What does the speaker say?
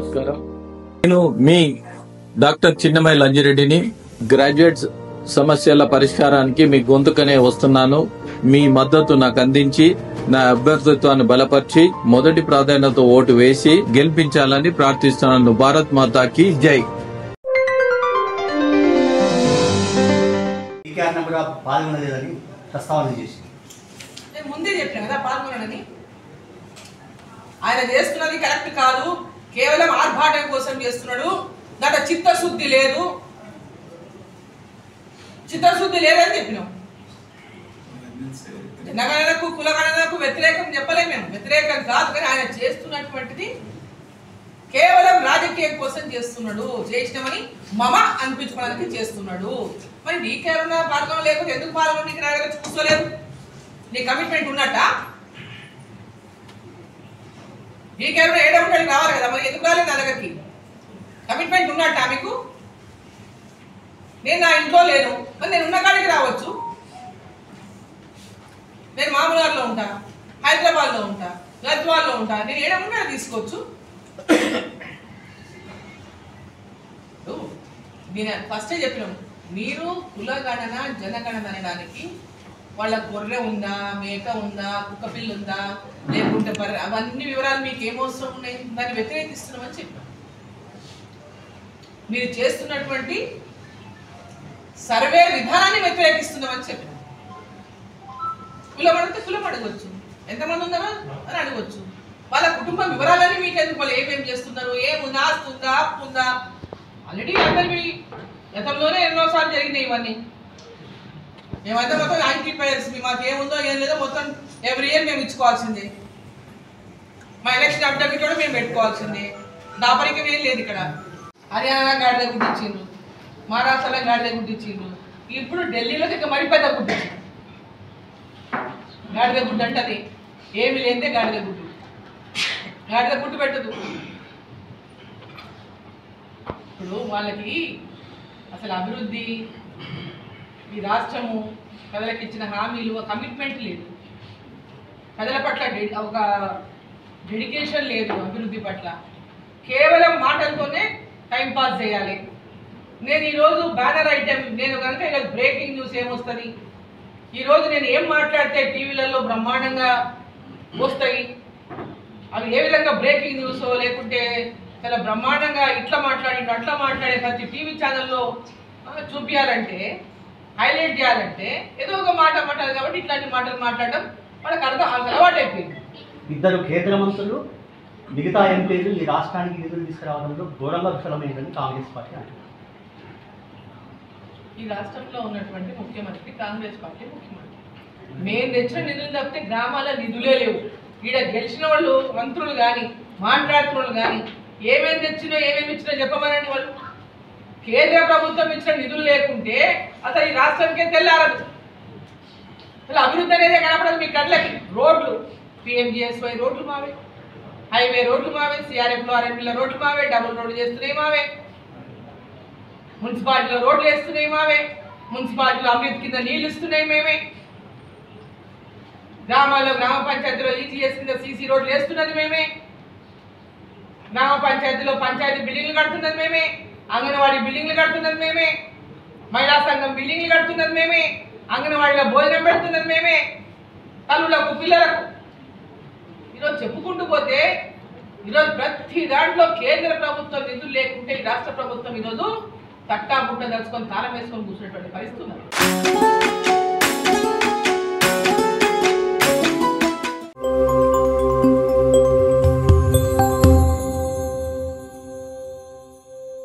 నమస్కారం. నేను మీ doctor చిన్నమై లంజిరెడ్డిని. Graduates సమస్యల పరిష్కారానికి మీ గొంతుకనే వస్తున్నాను. మీ మద్దతు నాకు అందించి నా అభ్యర్థిత్వాన్ని బలపరిచి మొదటి ప్రాధాన్యత ఓటు వేసి గెలిపించాలని ప్రార్థిస్తున్నాను. భారత్ మాతాకి జై. ముందే చెప్పిన కదా పాల్గొనని. ఆయన చేస్తున్నది కరెక్ట్ కాదు, కేవలం ఆర్భాటం కోసం చేస్తున్నాడు. దాంట్లో చిత్తశుద్ధి లేదు, చిత్తశుద్ధి లేదని చెప్పినాం. జనగణనకు కులగణనకు వ్యతిరేకం చెప్పలేము మేము, వ్యతిరేకం కాదు. కానీ ఆయన చేస్తున్నటువంటిది కేవలం రాజకీయం కోసం చేస్తున్నాడు. చేసినామని మమ అనిపించుకోవడానికి చేస్తున్నాడు. మరి నీకేమన్నా పాల్గొన లేకపోతే ఎందుకు పాల్గొని నీకు నా దగ్గర చూసుకోలేదు? నీ కమిట్మెంట్ ఉన్నట్ట? నీకేమన్నా ఏడవడానికి రావాలి కదా, మరి ఎందుకు రాలేదు నా దగ్గరికి? కమిట్మెంట్ ఉన్నట్ట మీకు? నేను నా ఇంట్లో లేను, మరి నేను ఉన్న కాడికి రావచ్చు. నేను మామూలుగాలో ఉంటా, హైదరాబాద్లో ఉంటా, గద్వాల్లో ఉంటా. నేను ఏడవన్నా తీసుకోవచ్చు. నేను ఫస్టే చెప్పినాము, మీరు కులగణన జనగణన అనడానికి వాళ్ళ గొర్రె ఉందా, మేక ఉందా, కుక్క పిల్ల ఉందా, లేకుంటే అవన్నీ వివరాలు మీకు ఏమవసరం ఉన్నాయి? దాన్ని వ్యతిరేకిస్తున్నామని చెప్పాం. మీరు చేస్తున్నటువంటి సర్వే విధానాన్ని వ్యతిరేకిస్తున్నామని చెప్పాం. కులం అడిగితే కులం అడగవచ్చు, ఎంతమంది ఉన్నారో అని అడగవచ్చు. వాళ్ళ కుటుంబ వివరాలని మీకు ఎందుకు, వాళ్ళు ఏమేమి చేస్తున్నారు, ఏముందా, ఆస్తుందా, అప్పు ఉందా? ఆల్రెడీ అందరివి గతంలోనే ఎన్నోసార్లు జరిగినాయి ఇవన్నీ. మేమైతే మొత్తం 90% మాకు ఏముందో ఏం లేదో మొత్తం ఎవ్రీ ఇయర్ మేము ఇచ్చుకోవాల్సిందే. మా ఎలక్షన్ అఫిడవిట్ కూడా మేము పెట్టుకోవాల్సిందే. దాపరికం ఏం లేదు ఇక్కడ. హర్యానా గాడిద గుడ్డిచ్చిండ్రు, మహారాష్ట్రలో గాడిద గుడ్డిచ్చిండ్రు, ఇప్పుడు ఢిల్లీలో ఇంకా మరి పెద్ద గుడ్డిచ్చిండ్రు. గాడిద గుడ్డు అంటే అది ఏమి లేదే గాడిద గుడ్డు. గాడిద గుడ్డు పెట్టదు. ఇప్పుడు వాళ్ళకి అసలు అభివృద్ధి, ఈ రాష్ట్రము ప్రజలకు ఇచ్చిన హామీలు, కమిట్మెంట్ లేదు. ప్రజల పట్ల ఒక డెడికేషన్ లేదు. అభివృద్ధి పట్ల కేవలం మాటలతోనే టైంపాస్ చేయాలి. నేను ఈరోజు బ్యానర్ ఐటెం, నేను కనుక ఇలా బ్రేకింగ్ న్యూస్ ఏమొస్తుంది, ఈరోజు నేను ఏం మాట్లాడితే టీవీలలో బ్రహ్మాండంగా వస్తాయి, అవి ఏ విధంగా బ్రేకింగ్ న్యూస్ లేకుంటే చాలా బ్రహ్మాండంగా ఇట్లా మాట్లాడి అట్లా మాట్లాడే ప్రతి టీవీ ఛానల్లో చూపించాలంటే, హైలైట్ చేయాలంటే ఏదో ఒక మాట మాట్లాడాలి. కాబట్టి ఇట్లాంటి మాటలు మాట్లాడడం వాళ్ళకి అలవాటు అయిపోయింది. ఇద్దరు కేంద్ర మంత్రులు, మిగతా ఎంపీలు ఈ రాష్ట్రానికి నిధులు తీసుకురావడంలో ఘోరంగా విఫలమైందని కాంగ్రెస్ పార్టీ అంటారు. ఈ రాష్ట్రంలో ఉన్నటువంటి ముఖ్యమంత్రి కాంగ్రెస్ పార్టీ ముఖ్యమంత్రి. మేము తెచ్చిన నిధులు తప్పితే గ్రామాల నిధులే లేవు. ఈడ గెలిచిన వాళ్ళు మంత్రులు కానీ మాట్లాడుతున్న వాళ్ళు కానీ ఏమేమి తెచ్చినో ఏమేమి ఇచ్చినో చెప్పమనండి. వాళ్ళు కేంద్ర ప్రభుత్వం ఇచ్చిన నిధులు లేకుంటే అసలు ఈ రాష్ట్రానికే తెల్లారదు. అసలు అభివృద్ధి అనేదే కనపడదు మీ కళ్ళకి. రోడ్లు, PMGSY రోడ్లు మావే, హైవే రోడ్లు మావే, CRFలో RMPలో రోడ్లు మావే, డబుల్ రోడ్లు చేస్తున్నాయి మావే, మున్సిపాలిటీలో రోడ్లు వేస్తున్నాయి మావే, మున్సిపాలిటీలో అమృత్ కింద నీళ్లు ఇస్తున్నాయి మేమే, గ్రామాల్లో గ్రామ పంచాయతీలో EGS కింద CC రోడ్లు వేస్తున్నది మేమే, గ్రామ పంచాయతీలో పంచాయతీ బిల్డింగ్లు కడుతున్నది మేమే, అంగన్వాడీ బిల్డింగ్లు కడుతున్నది మేమే, మహిళా సంఘం బిల్డింగ్లు కడుతున్నది మేమే, అంగన్వాడీలో భోజనం పెడుతున్నది మేమే, తల్లులకు పిల్లలకు. ఈరోజు చెప్పుకుంటూ పోతే ఈరోజు ప్రతి దాంట్లో కేంద్ర ప్రభుత్వం నిధులు లేకుంటే ఈ రాష్ట్ర ప్రభుత్వం ఈరోజు తట్టా బుట్ట దలుచుకొని తాళం వేసుకొని కూర్చున్నటువంటి పరిస్థితి ఉన్నది.